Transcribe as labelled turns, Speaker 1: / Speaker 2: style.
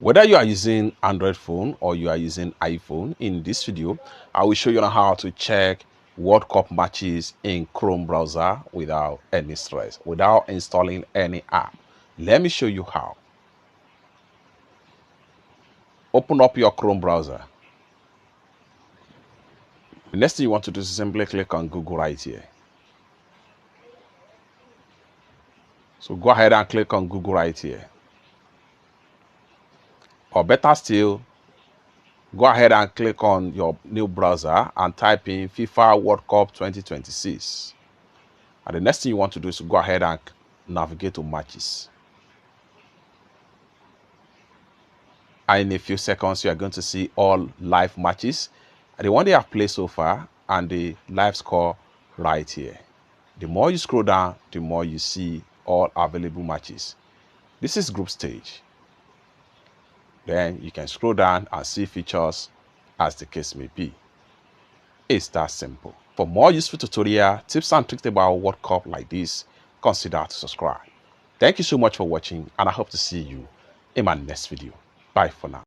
Speaker 1: Whether you are using Android phone or you are using iPhone, in this video, I will show you on how to check World Cup matches in Chrome browser without any stress, without installing any app. Let me show you how. Open up your Chrome browser. The next thing you want to do is simply click on Google right here. So go ahead and click on Google right here. Or better still, go ahead and click on your new browser and type in FIFA World Cup 2026. And the next thing you want to do is to go ahead and navigate to matches. And in a few seconds, you are going to see all live matches, the one they have played so far, and the live score right here. The more you scroll down, the more you see all available matches. This is group stage. Then you can scroll down and see features as the case may be. It's that simple. For more useful tutorial, tips and tricks about World Cup like this, consider to subscribe. Thank you so much for watching, and I hope to see you in my next video. Bye for now.